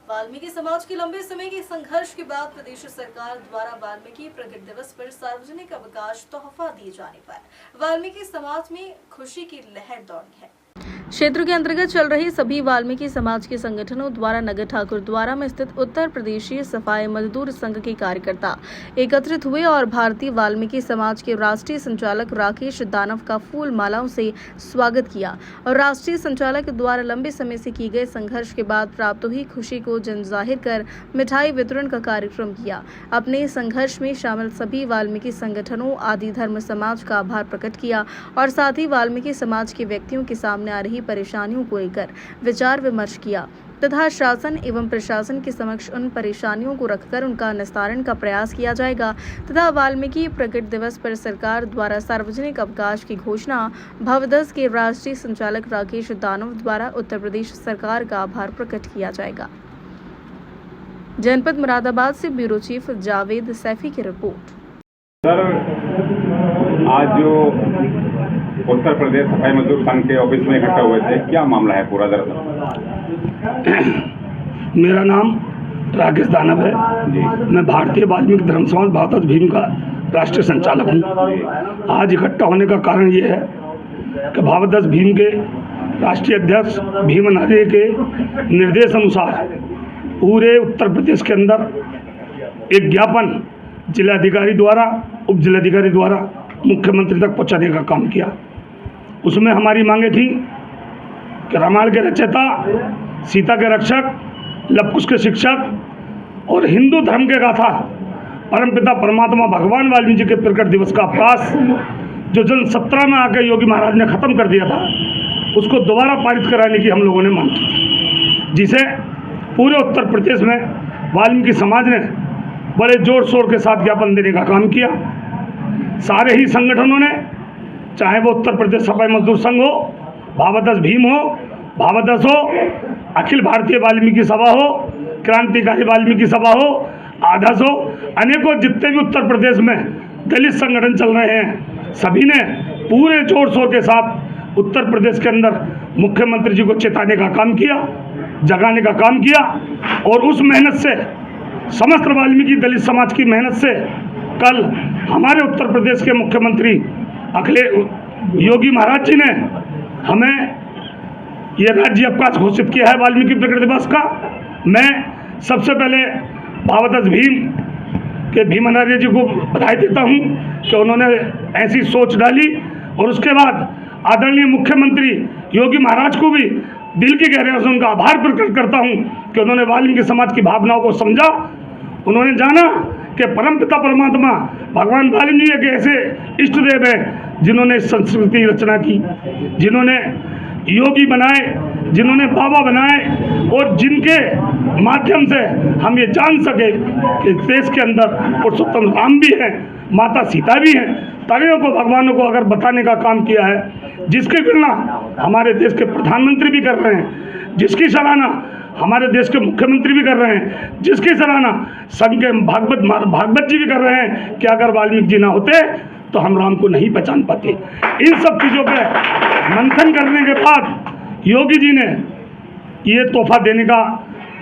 वाल्मीकि समाज के लंबे समय के संघर्ष के बाद प्रदेश सरकार द्वारा वाल्मीकि प्रगट दिवस पर सार्वजनिक अवकाश तोहफा दिए जाने पर वाल्मीकि समाज में खुशी की लहर दौड़ी है। क्षेत्र के अंतर्गत चल रही सभी वाल्मीकि समाज के संगठनों द्वारा नगर ठाकुर द्वारा में स्थित उत्तर प्रदेशीय सफाई मजदूर संघ के कार्यकर्ता एकत्रित हुए और भारतीय वाल्मीकि समाज के राष्ट्रीय संचालक राकेश दानव का फूल मालाओं से स्वागत किया और राष्ट्रीय संचालक द्वारा लंबे समय से किए गए संघर्ष के बाद प्राप्त हुई खुशी को जन जाहिर कर मिठाई वितरण का कार्यक्रम किया। अपने संघर्ष में शामिल सभी वाल्मीकि संगठनों आदि धर्म समाज का आभार प्रकट किया और साथ ही वाल्मीकि समाज के व्यक्तियों के सामने आ रही परेशानियों को लेकर विचार विमर्श किया तथा शासन एवं प्रशासन के समक्ष उन परेशानियों को रखकर उनका निस्तारण का प्रयास किया जाएगा तथा वाल्मीकि प्रगट दिवस पर सरकार द्वारा सार्वजनिक अवकाश की घोषणा भवदस के राष्ट्रीय संचालक राकेश दानव द्वारा उत्तर प्रदेश सरकार का आभार प्रकट किया जाएगा। जनपद मुरादाबाद से ब्यूरो चीफ जावेद सैफी की रिपोर्ट। सर, आज जो उत्तर प्रदेश सफाई मजदूर संघ के ऑफिस में इकट्ठा हुए थे, क्या मामला है पूरा दरअसल? मेरा नाम राकेश दानव है जी। मैं भारतीय वाल्मीकि धर्म समाज भावदस भीम का राष्ट्रीय संचालक हूँ। आज इकट्ठा होने का कारण ये है कि भावदस भीम के राष्ट्रीय अध्यक्ष भीम आर्य के निर्देश अनुसार पूरे उत्तर प्रदेश के अंदर एक ज्ञापन जिलाधिकारी द्वारा उप जिलाधिकारी द्वारा मुख्यमंत्री तक पहुंचाने का काम किया। उसमें हमारी मांगे थी कि रामायण के रचयिता, सीता के रक्षक, लव कुश के शिक्षक और हिंदू धर्म के गाथा परमपिता परमात्मा भगवान वाल्मीकि के प्रकट दिवस का अवकाश जो जन 17 में आकर योगी महाराज ने ख़त्म कर दिया था, उसको दोबारा पारित कराने की हम लोगों ने मांग की, जिसे पूरे उत्तर प्रदेश में वाल्मीकि समाज ने बड़े जोर शोर के साथ ज्ञापन देने का काम किया। सारे ही संगठनों ने, चाहे वो उत्तर प्रदेश सफाई मजदूर संघ हो, भावदस भीम हो, भावदस हो, अखिल भारतीय वाल्मीकि सभा हो, क्रांतिकारी वाल्मीकि सभा हो, आधस हो, अनेकों जितने भी उत्तर प्रदेश में दलित संगठन चल रहे हैं, सभी ने पूरे जोर शोर के साथ उत्तर प्रदेश के अंदर मुख्यमंत्री जी को चेताने का काम किया, जगाने का काम किया और उस मेहनत से, समस्त वाल्मीकि दलित समाज की मेहनत से कल हमारे उत्तर प्रदेश के मुख्यमंत्री अखिलेश योगी महाराज जी ने हमें ये राज्य अवकाश घोषित किया है वाल्मीकि प्रगट दिवस का। मैं सबसे पहले भावदस भीम के भीम आर्य जी को बधाई देता हूँ कि उन्होंने ऐसी सोच डाली और उसके बाद आदरणीय मुख्यमंत्री योगी महाराज को भी दिल की गहराइयों से उनका आभार प्रकट करता हूँ कि उन्होंने वाल्मीकि समाज की भावनाओं को समझा। उन्होंने जाना कि परमपिता परमात्मा भगवान वाल्मीकि एक ऐसे इष्ट देव हैं जिन्होंने संस्कृति की रचना की, जिन्होंने योगी बनाए, जिन्होंने बाबा बनाए और जिनके माध्यम से हम ये जान सके कि देश के अंदर पुरुषोत्तम राम भी हैं, माता सीता भी हैं, तरियों को भगवानों को अगर बताने का काम किया है, जिसकी गणना हमारे देश के प्रधानमंत्री भी कर रहे हैं, जिसकी सराहना हमारे देश के मुख्यमंत्री भी कर रहे हैं, जिसकी सराहना संघ के भागवत जी भी कर रहे हैं कि अगर वाल्मीकि जी ना होते तो हम राम को नहीं पहचान पाते। इन सब चीज़ों पे मंथन करने के बाद योगी जी ने ये तोहफा देने का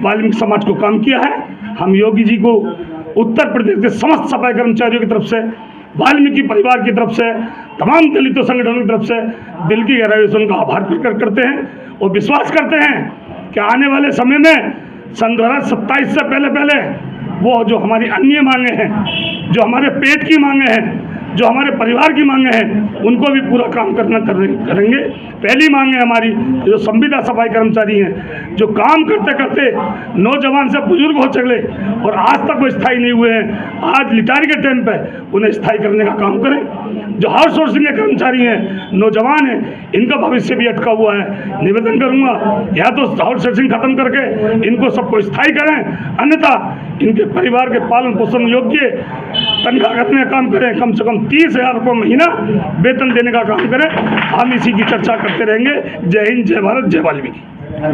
वाल्मीकि समाज को काम किया है। हम योगी जी को उत्तर प्रदेश के समस्त सफाई कर्मचारियों की तरफ से, वाल्मीकि परिवार की तरफ से, तमाम दलितों संगठनों की तरफ से दिल की गहराइयों से उनका आभार प्रकट करते हैं और विश्वास करते हैं कि आने वाले समय में सन 2027 से पहले वो जो हमारी अन्य मांगे हैं, जो हमारे पेट की मांगे हैं, जो हमारे परिवार की मांगे हैं, उनको भी पूरा काम करेंगे। पहली मांग है हमारी जो संविदा सफाई कर्मचारी हैं, जो काम करते करते नौजवान से बुजुर्ग हो चले और आज तक वो स्थायी नहीं हुए हैं, आज रिटायर के टाइम पे उन्हें स्थायी करने का काम करें। जो हाउस सोर्सिंग के कर्मचारी हैं, नौजवान हैं, इनका भविष्य भी अटका हुआ है। निवेदन करूँगा या तो हाउस सोर्सिंग खत्म करके इनको सबको स्थायी करें, अन्यथा इनके परिवार के पालन पोषण योग्य तनख्वाह करने का काम करें, कम से कम 30,000 रुपये महीना वेतन देने का काम करें। हम इसी की चर्चा करते रहेंगे। जय हिंद, जय भारत, जय वाल्मीकि।